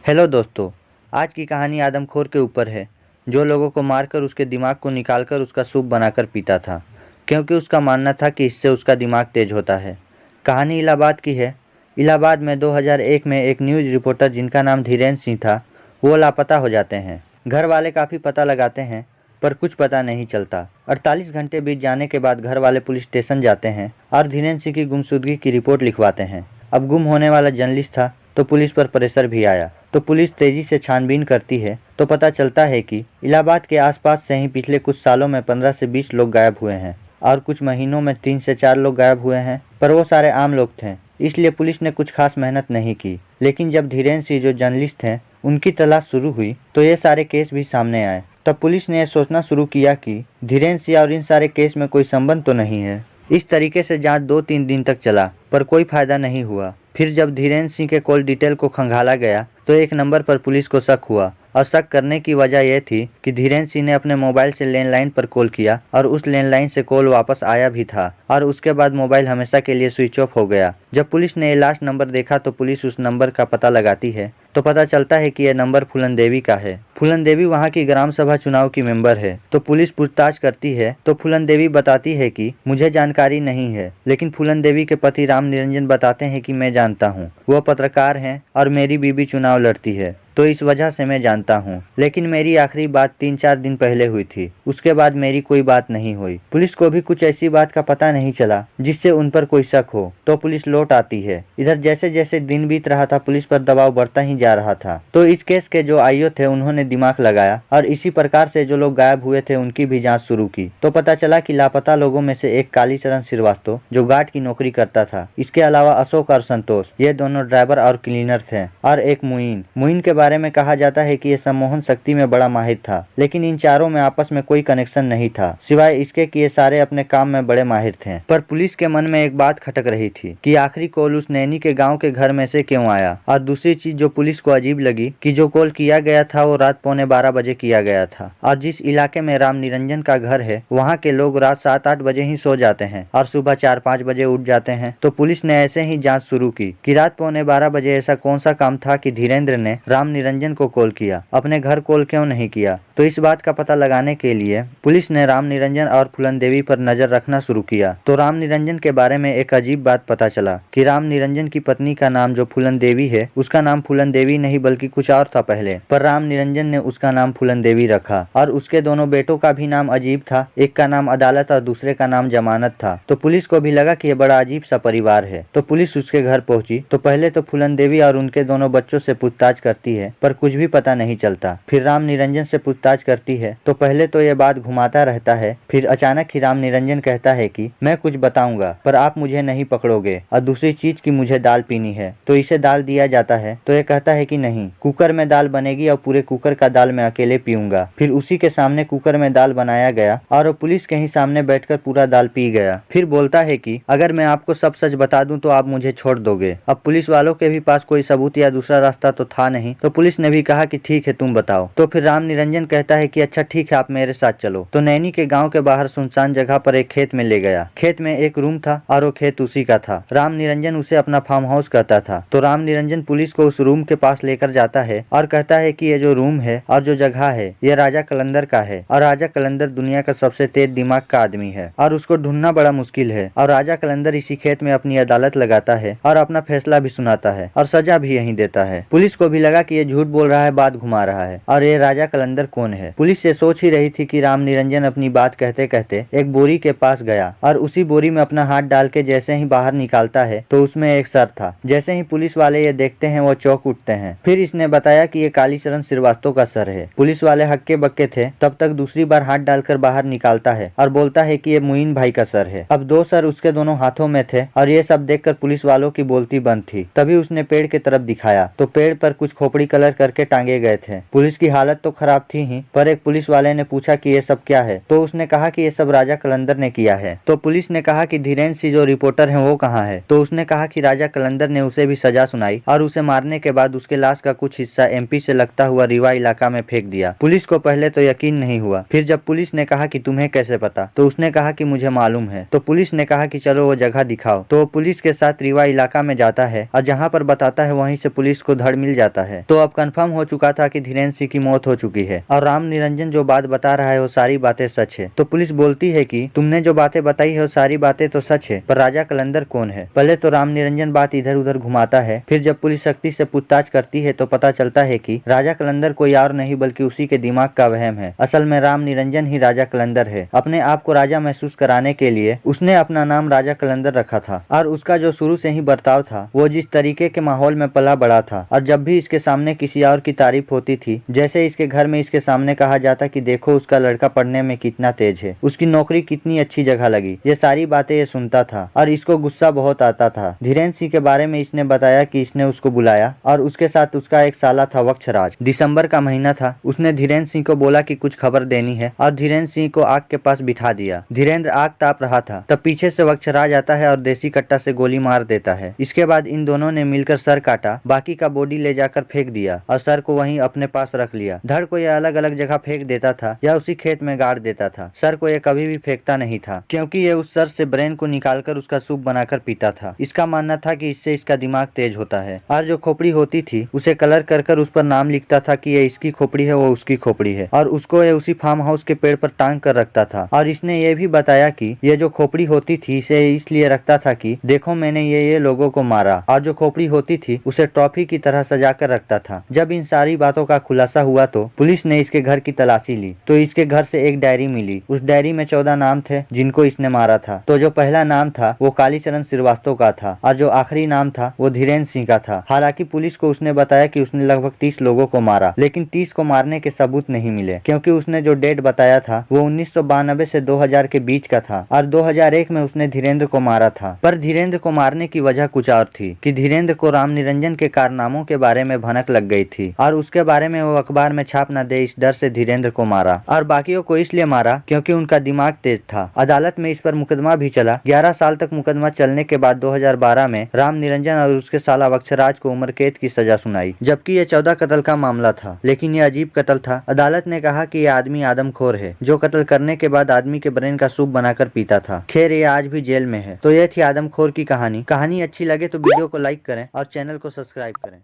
Hello दोस्तों। आज की कहानी आदमखोर के ऊपर है, जो लोगों को मारकर उसके दिमाग को निकालकर उसका सूप बनाकर पीता था, क्योंकि उसका मानना था कि इससे उसका दिमाग तेज होता है। कहानी इलाहाबाद की है। इलाहाबाद में 2001 में एक न्यूज़ रिपोर्टर जिनका नाम धीरेन्द्र सिंह था, वो लापता हो जाते हैं। घर वाले काफ़ी पता लगाते हैं, पर कुछ पता नहीं चलता। 48 घंटे बीत जाने के बाद घर वाले पुलिस स्टेशन जाते हैं और धीरेन्द्र सिंह की गुमशुदगी की रिपोर्ट लिखवाते हैं। अब गुम होने वाला जर्नलिस्ट था, तो पुलिस पर प्रेशर भी आया। तो पुलिस तेजी से छानबीन करती है, तो पता चलता है कि इलाहाबाद के आसपास से ही पिछले कुछ सालों में 15 से 20 लोग गायब हुए हैं और कुछ महीनों में 3 से 4 लोग गायब हुए हैं। पर वो सारे आम लोग थे, इसलिए पुलिस ने कुछ खास मेहनत नहीं की। लेकिन जब धीरेन्द्र सिंह जो जर्नलिस्ट थे उनकी तलाश शुरू हुई, तो ये सारे केस भी सामने आए। तब पुलिस ने सोचना शुरू किया कि धीरेन्द्र सिंह और इन सारे केस में कोई संबंध तो नहीं है। इस तरीके से जांच 2-3 दिन तक चला, पर कोई फायदा नहीं हुआ। फिर जब धीरेन्द्र सिंह के कॉल डिटेल को खंगाला गया, तो एक नंबर पर पुलिस को शक हुआ, और शक करने की वजह यह थी कि धीरेन्द्र सिंह ने अपने मोबाइल से लैंडलाइन पर कॉल किया और उस लैंडलाइन से कॉल वापस आया भी था, और उसके बाद मोबाइल हमेशा के लिए स्विच ऑफ हो गया। जब पुलिस ने लास्ट नंबर देखा, तो पुलिस उस नंबर का पता लगाती है, तो पता चलता है कि यह नंबर फूलन देवी का है। फूलन देवी वहाँ की ग्राम सभा चुनाव की मेंबर है। तो पुलिस पूछताछ करती है, तो फूलन देवी बताती है कि मुझे जानकारी नहीं है। लेकिन फूलन देवी के पति राम निरंजन बताते हैं कि मैं जानता हूँ, वो पत्रकार हैं और मेरी बीबी चुनाव लड़ती है, तो इस वजह से मैं जानता हूँ। लेकिन मेरी आखिरी बात 3-4 दिन पहले हुई थी, उसके बाद मेरी कोई बात नहीं हुई। पुलिस को भी कुछ ऐसी बात का पता नहीं चला जिससे उन पर कोई शक हो, तो पुलिस लौट आती है। इधर जैसे जैसे दिन बीत रहा था, पुलिस पर दबाव बढ़ता ही जा रहा था। तो इस केस के जो आईओ थे, उन्होंने दिमाग लगाया और इसी प्रकार से जो लोग गायब हुए थे उनकी भी जाँच शुरू की। तो पता चला कि लापता लोगों में से एक कालीचरण श्रीवास्तव, जो गार्ड की नौकरी करता था। इसके अलावा अशोक और संतोष, ये दोनों ड्राइवर और क्लीनर थे। और एक मुइन के बारे में कहा जाता है कि ये सम्मोहन शक्ति में बड़ा माहिर था। लेकिन इन चारों में आपस में कोई कनेक्शन नहीं था, सिवाय इसके कि ये सारे अपने काम में बड़े माहिर थे। पर पुलिस के मन में एक बात खटक रही थी कि आखिरी कॉल उस नैनी के गांव के घर में से क्यों आया। और दूसरी चीज जो पुलिस को अजीब लगी कि जो कॉल किया गया था वो रात 11:15 बजे किया गया था। और जिस इलाके में राम निरंजन का घर है, वहाँ के लोग रात 7-8 बजे ही सो जाते हैं और सुबह 4-5 बजे उठ जाते हैं। तो पुलिस ने ऐसे ही जाँच शुरू की कि रात 11:15 बजे ऐसा कौन सा काम था कि धीरेन्द्र ने राम निरंजन को कॉल किया, अपने घर कॉल क्यों नहीं किया। तो इस बात का पता लगाने के लिए पुलिस ने राम निरंजन और फूलन देवी पर नजर रखना शुरू किया। तो राम निरंजन के बारे में एक अजीब बात पता चला कि राम निरंजन की पत्नी का नाम जो फूलन देवी है, उसका नाम फूलन देवी नहीं बल्कि कुछ और था पहले, पर राम निरंजन ने उसका नाम फूलन देवी रखा। और उसके दोनों बेटों का भी नाम अजीब था, एक का नाम अदालत और दूसरे का नाम जमानत था। तो पुलिस को भी लगा कि यह बड़ा अजीब सा परिवार है। तो पुलिस उसके घर पहुंची। तो पहले तो फूलन देवी और उनके दोनों बच्चों से पूछताछ करती है, पर कुछ भी पता नहीं चलता। फिर राम निरंजन से पूछताछ करती है, तो पहले तो यह बात घुमाता रहता है। फिर अचानक ही राम निरंजन कहता है कि मैं कुछ बताऊंगा, पर आप मुझे नहीं पकड़ोगे। और दूसरी चीज कि मुझे दाल पीनी है। तो इसे दाल दिया जाता है, तो ये कहता है कि नहीं, कुकर में दाल बनेगी और पूरे कुकर का दाल मैं अकेले पीऊंगा। फिर उसी के सामने कुकर में दाल बनाया गया और वो पुलिस के ही सामने बैठकर पूरा दाल पी गया। फिर बोलता है कि अगर मैं आपको सब सच बता दूं तो आप मुझे छोड़ दोगे। अब पुलिस वालों के भी पास कोई सबूत या दूसरा रास्ता तो था नहीं, तो पुलिस ने भी कहा कि ठीक है, तुम बताओ। तो फिर राम निरंजन कहता है कि अच्छा ठीक है, आप मेरे साथ चलो। तो नैनी के गांव के बाहर सुनसान जगह पर एक खेत में ले गया। खेत में एक रूम था और वो खेत उसी का था। राम निरंजन उसे अपना फार्म हाउस कहता था। तो राम निरंजन पुलिस को उस रूम के पास लेकर जाता है और कहता है कि ये जो रूम है और जो जगह है, ये राजा कलंदर का है। और राजा कलंदर दुनिया का सबसे तेज दिमाग का आदमी है और उसको ढूंढना बड़ा मुश्किल है। और राजा कलंदर इसी खेत में अपनी अदालत लगाता है और अपना फैसला भी सुनाता है और सजा भी यहीं देता है। पुलिस को भी लगा कि ये झूठ बोल रहा है, बात घुमा रहा है, और ये राजा कलंदर कौन है। पुलिस ये सोच ही रही थी कि राम निरंजन अपनी बात कहते कहते एक बोरी के पास गया और उसी बोरी में अपना हाथ डाल के जैसे ही बाहर निकालता है, तो उसमें एक सर था। जैसे ही पुलिस वाले ये देखते हैं, वो चौंक उठते हैं। फिर इसने बताया कि ये कालीचरण श्रीवास्तव का सर है। पुलिस वाले हक्के बक्के थे। तब तक दूसरी बार हाथ डालकर बाहर निकालता है और बोलता है कि ये मुइन भाई का सर है। अब 2 सर उसके दोनों हाथों में थे और ये सब देखकर पुलिस वालों की बोलती बंद थी। तभी उसने पेड़ की तरफ दिखाया, तो पेड़ पर कुछ खोपड़ी कलर करके टांगे गए थे। पुलिस की हालत तो खराब थी ही पर एक पुलिस वाले ने पूछा कि ये सब क्या है, तो उसने कहा कि ये सब राजा कलंदर ने किया है। तो पुलिस ने कहा कि धीरेन्द्र सिंह जो रिपोर्टर है वो कहाँ है, तो उसने कहा कि राजा कलंदर ने उसे भी सजा सुनाई और उसे मारने के बाद उसके लाश का कुछ हिस्सा एमपी से लगता हुआ रीवा इलाका में फेंक दिया। पुलिस को पहले तो यकीन नहीं हुआ, फिर जब पुलिस ने कहा कि तुम्हें कैसे पता, तो उसने कहा कि मुझे मालूम है। तो पुलिस ने कहा कि चलो वो जगह दिखाओ। तो वो पुलिस के साथ रीवा इलाका में जाता है और जहाँ पर बताता है वहीं से पुलिस को धड़ मिल जाता है। तो अब कंफर्म हो चुका था कि धीरेन्द्र सिंह की मौत हो चुकी है और राम निरंजन जो बात बता रहा है वो सारी बातें सच है। तो पुलिस बोलती है कि तुमने जो बातें बताई है वो सारी बातें तो सच है, पर राजा कलंदर कौन है। पहले तो राम निरंजन बात इधर उधर घुमाता है, फिर जब पुलिस सख्ती से पूछताछ करती है तो पता चलता है कि राजा कलंदर कोई और नहीं बल्कि उसी के दिमाग का वहम है। असल में राम निरंजन ही राजा कलंदर है। अपने आप को राजा महसूस कराने के लिए उसने अपना नाम राजा कलंदर रखा था और उसका जो शुरू से ही बर्ताव था वो जिस तरीके के माहौल में पला बड़ा था, और जब भी इसके सामने किसी और की तारीफ होती थी, जैसे इसके घर में इसके सामने कहा जाता कि देखो उसका लड़का पढ़ने में कितना तेज है, उसकी नौकरी कितनी अच्छी जगह लगी, ये सारी बातें ये सुनता था और इसको गुस्सा बहुत आता था। धीरेन्द्र सिंह के बारे में इसने बताया कि इसने उसको बुलाया और उसके साथ उसका एक साला था वक्षराज। दिसंबर का महीना था। उसने धीरेन्द्र सिंह को बोला कि कुछ खबर देनी है और धीरेन्द्र सिंह को आग के पास बिठा दिया। धीरेन्द्र आग ताप रहा था, तब पीछे से वक्षराज आता है और देसी कट्टा से गोली मार देता है। इसके बाद इन दोनों ने मिलकर सर काटा, बाकी का बॉडी ले जाकर फेंक दिया और सर को वहीं अपने पास रख लिया। धड़ को यह अलग अलग जगह फेंक देता था या उसी खेत में गाड़ देता था। सर को यह कभी भी फेंकता नहीं था, क्योंकि ये उस सर से ब्रेन को निकालकर उसका सूप बनाकर पीता था। इसका मानना था कि इससे इसका दिमाग तेज होता है। और जो खोपड़ी होती थी उसे कलर कर कर उस पर नाम लिखता था कि ये इसकी खोपड़ी है, वो उसकी खोपड़ी है, और उसको ये उसी फार्म हाउस के पेड़ पर टांग कर रखता था। और इसने ये भी बताया कि ये जो खोपड़ी होती थी इसे इसलिए रखता था कि देखो मैंने ये लोगों को मारा, और जो खोपड़ी होती थी उसे ट्रॉफी की तरह सजा कर रखता था। जब इन सारी बातों का खुलासा हुआ तो पुलिस ने इसके घर की तलाशी ली, तो इसके घर से एक डायरी मिली। उस डायरी में 14 नाम थे जिनको इसने मारा था। तो जो पहला नाम था वो कालीचरण श्रीवास्तव का था और जो आखिरी नाम था वो धीरेन्द्र सिंह का था। हालांकि पुलिस को उसने बताया कि उसने लगभग 30 लोगों को मारा, लेकिन 30 को मारने के सबूत नहीं मिले, क्योंकि उसने जो डेट बताया था वो 1992 से 2000 के बीच का था और 2001 में उसने धीरेन्द्र को मारा था। पर धीरेन्द्र को मारने की वजह कुछ और थी कि धीरेन्द्र को राम निरंजन के कारनामों के बारे में भनक लग गई थी और उसके बारे में वो अखबार में छाप न दे, इस डर से धीरेन्द्र को मारा। और बाकियों को इसलिए मारा क्योंकि उनका दिमाग तेज था। अदालत में इस पर मुकदमा भी चला। 11 साल तक मुकदमा चलने के बाद 2012 में राम निरंजन और उसके साला वक्षराज को उम्र कैद की सजा सुनाई, जबकि ये 14 कत्ल का मामला था। लेकिन ये अजीब कत्ल था। अदालत ने कहा कि ये आदमी आदमखोर है जो कत्ल करने के बाद आदमी के ब्रेन का सूप बनाकर पीता था। खैर ये आज भी जेल में है। तो ये थी आदमखोर की कहानी। कहानी अच्छी लगे तो वीडियो को लाइक करें और चैनल को सब्सक्राइब करें।